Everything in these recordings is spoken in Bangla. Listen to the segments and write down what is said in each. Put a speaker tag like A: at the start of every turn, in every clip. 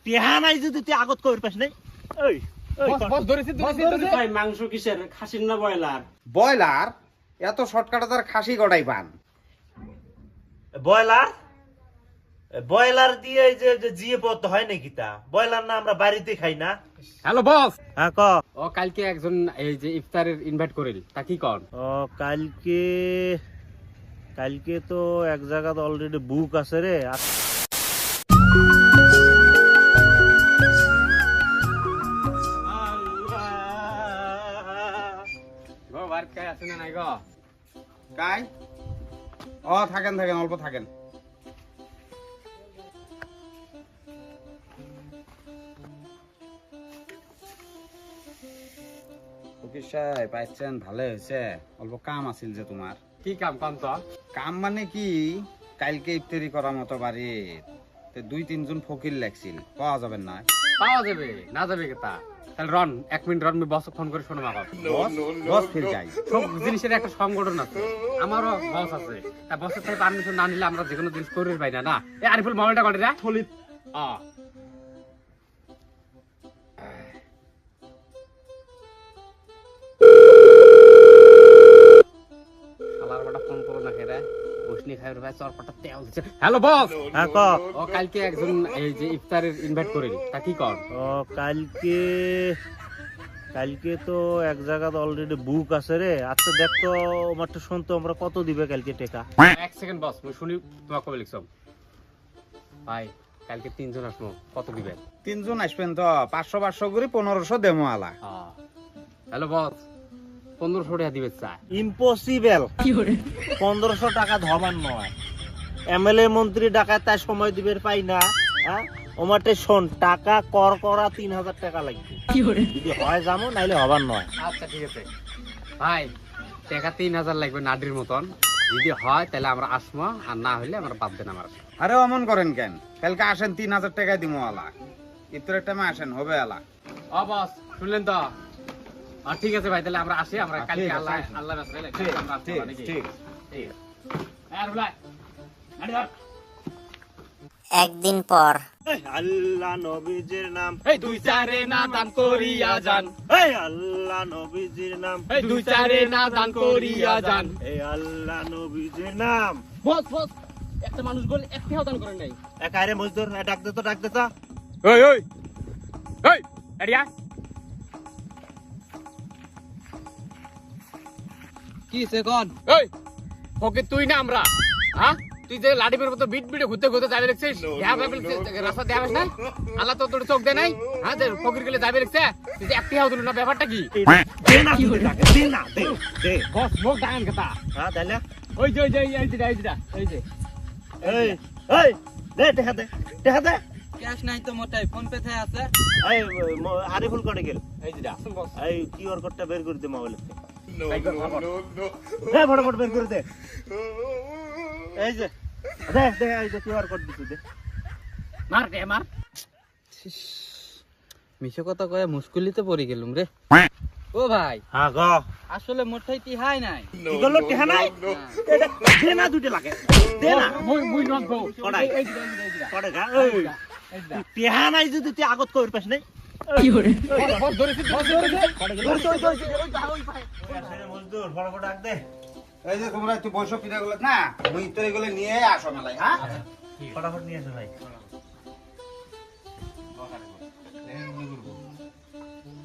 A: টেহা নাই যদি তুই আগত কইর পাস নাই। ওই
B: বস ধরেছি ভাই, মাংস কিসের, খাসির না ব্রয়লার?
C: ব্রয়লার এত শর্টকাটে তার খাসি গড়াই পান।
A: ব্রয়লার ব্রয়লার দিয়ে এই যে জিয়ে পথ হয় নাকি তা? ব্রয়লার না আমরা বাড়িতে খাই না?
B: Hello boss.
A: হ্যাঁ ক।
B: ও কালকে একজন এই যে ইফতারের ইনভাইট করিল, তা কি কর?
A: ও কালকে তো এক জায়গাতে অলরেডি বুক আছে রে।
B: গো বাড়িতে কাই আছে না নাই গো?
C: কাই থাকেন অল্প থাকেন। ফকির সাহেব পাইছেন, ভালো হয়েছে। অল্প কাম আছিল যে তোমার।
B: কি কাম কাম তো?
C: কাম মানে কি, কালকে ইফতারি করার মতো বাড়ি 2-3 জন ফকির লাগছিল, পাওয়া যাবেন না?
B: পাওয়া যাবে না যাবে কে তা? তাহলে রন 1 মিনিট রন, আমি বস ফোন করে শোনো মা বাবা।
C: বস ফির যাই।
B: সব জিনিসের একটা সংগঠন আছে, আমারও বস আছে। তা বসের থেকে পারমিশন না নিলে আমরা যে কোনো জিনিস করির পাই না। না এ আরিফুল মোবাইলটা করে রে থলিত। ফোন করো না কেরে, বসনি খাইর ভাই চরপাটা তেল দিচ্ছে। Hello boss.
A: হ্যাঁ ক।
B: ও কালকে একজন এই যে ইফতারের ইনভাইট করিল, তা কি কর?
A: ও কালকে তো এক জায়গাতে অলরেডি বুক আছে রে। আচ্ছা দেখ তো মাত্র শুনতো আমরা কত দিবে কালকে টাকা?
B: 1 সেকেন্ড বস, মই শুনি তোমার কবে লিখছো। ভাই কালকে 3 জন আসবো, কত দিবেন?
C: 3 জন আসবেন তো 500 করে 1500 দেমো আলা।
B: হ্যালো বস, 1500 টাকা দিবে চা।
A: ইম্পসিবল। 1500 টাকা ধমান নয়। এমএলএ মন্ত্রী ডাকাত তার সময় দিবের পাই না। হ্যাঁ ওমাতে শোন, টাকা কর করা 3000 টাকা লাগবে। যদি হয় যাবো, নাইলে হবার নয়।
B: আচ্ছা ঠিক আছে ভাই, টাকা 3000 লাগবে নাডির মতন। যদি হয় তাহলে আমরা আসবো, আর না হইলে আমরা বাদ দেন আমার।
C: আরে অমন করেন কেন? কালকে আসেন 3000 টাকা দিমো আলা। ইফতারের টাইমে আসেন, হবে আলা।
B: ও বস শুনলেন তো? ঠিক আছে ভাই, তাহলে আমরা আসি। আমরা কালকে আল্লাহ বাঁচাইলে আমরা আসবো নাকি? ঠিক আর ভাই নাডি ধর।
D: একদিন পর
A: আল্লাহ নবীজির নাম,
B: এই 2-4 না দান করিয়া যান।
A: আল্লাহ নবীজির নাম,
B: এই 2-4 না দান করিয়া যান।
A: আল্লাহ নবীজির নাম।
B: বস বস, একটা মানুষ বলে একটাও দান করেন নাই।
A: একারে মজদুর, ডাক দে তো।
B: ওই ওই ওই এরিয়া
E: কি সে কোন?
B: ওই ওকে তুই না আমরা, হ্যাঁ তুই যে লাডিমের মতো বিট বিটে ঘুরতে ঘুরতে যাবে দেখছিস, রাস্তা দেখাস না? আল্লাহ তো তোর চোখ দেয় নাই? হ্যাঁ যে ফকির গেলে যাবে দেখছে, তুই যে একটি হাও দিল না, ব্যাপারটা কি?
A: দে না, দে।
B: বস মুখ ডাকান কথা।
A: হ্যাঁ তাইলে
B: ওই যে এই যে এই যে
A: এই দে টাকা দে।
E: ক্যাশ নাই তো মোটাই, ফোন পে থেকে আছে।
A: এই আরিফুল করে গেল।
B: এই যে আসুন বস।
A: এই কিউআর কোডটা বের করে দে মোবাইল থেকে। হ্যাঁ ফটাফট বের করে দে। এই যে দে এই যে কিউআর কোড দিতে দে।
B: মার কে মার।
E: মিশো কথা কয়ে মুশকিলিতে পড়ে গেলুম রে। ও ভাই,
A: হ্যাঁ গ।
E: আসলে মোটাই তিহাই নাই।
A: কি করলো টেহা নাই? এটা দে না, দুটো লাগে। দে না।
B: মুই নট গো।
A: কড়াই।
B: এই যে
A: করে গা। এই টেহা নাই যদি তুই আগত কইর পাস নাই।
B: বস ধরেছি।
A: মজদুর ফটাফট ডাক দে।
C: এই যে তোমরা একটু বসো পিঠাগুলো না, মুই ইফতারি গুলো নিয়ে আসো মেলায়। হ্যাঁ
A: ফটাফট নিয়ে আসো ভাই।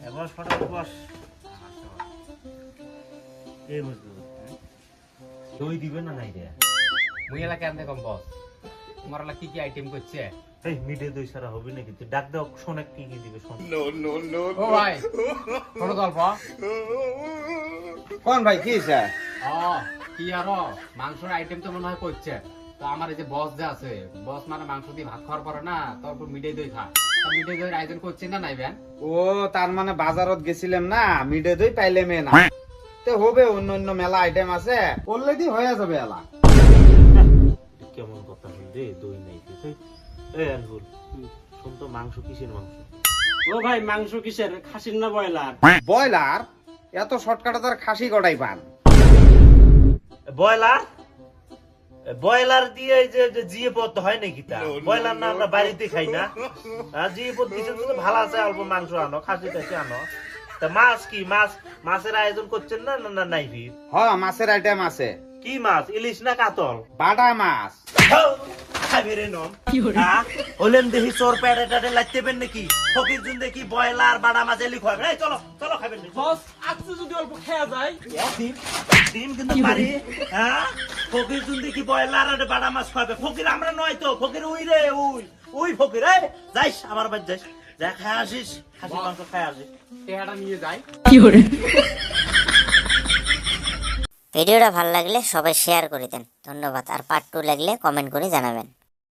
A: এবার ফটাফট বস। এই মজদুর দই দিবে না নাই রে?
B: মুই এলা কেন কম বস, তোমার এলা কি কি আইটেম করছে?
A: এই মিঠে দই ছাড়া হবে নাকি? তুই ডাক দে, শোনে কি কি দিবে শোন।
B: ও ভাই কোন গল্প?
C: কোন ভাই কি স্যার?
B: কি আরো মাংসের আইটেম তো মনে হয় করছে। তো আমার এই যে বস যে আছে, বস মানে মাংস দিয়ে ভাত খাওয়ার পরে না, তারপর মিঠে দই খা। মিঠে দইয়ের আয়োজন করছে না নাই বেন?
C: ও তার মানে বাজারত গেছিলাম না, মিঠে দই পাইলে মে না। তো হবে, অন্য মেলা আইটেম আছে, অলরেডি হয়ে যাবে এলা।
A: কেমন কথা বল রে, দই নাই। এই আনহুল শুন তো, মাংস কিসের মাংস?
B: ও ভাই মাংস কিসের, খাসির না ব্রয়লার?
C: ব্রয়লার এত শর্টকাটে তার খাসি গড়াই পান।
A: ব্রয়লার ব্রয়লার দিয়ে এই যে জিয়ে পদ হয় নাকি তা ব্রয়লার না আমরা বাড়িতে খাই না জিয়ে পদ দিছে তো ভালো আছে, অল্প মাংস আনো, খাসি টাসি আনো। তা মাছ কি, মাছের আয়োজন করছেন না না নাই ভিড়?
C: মাছের আইটেম আছে।
A: কি মাছ, ইলিশ না কাতল?
C: বাটা মাছ।
A: খাবিরে নম হলেন দেখি চোর প্যাডে ট্যাডে লাগতে পেন নাকি? ফকির জুন দেখি ব্রয়লার বাড়া মাছ এলি খাবেন। এই চলো চলো খাবেন
E: বস আজকে যদি অল্প খেয়া যায়।
A: ডিম কিন্তু পারি। ফকির জুন দেখি ব্রয়লার আর বাড়া মাছ খাবে। ফকির আমরা নয় তো, ফকির উই রে উই ফকির। এই যাইস আমার বাড়ি যাইস, যা খাই আসিস, খাসি মাংস খাই আসিস।
B: টেহাটা নিয়ে যায়।
D: ভিডিওটা ভালো লাগলে সবাই শেয়ার করে দেন, ধন্যবাদ। আর পার্ট 2 লাগলে কমেন্ট করে জানাবেন।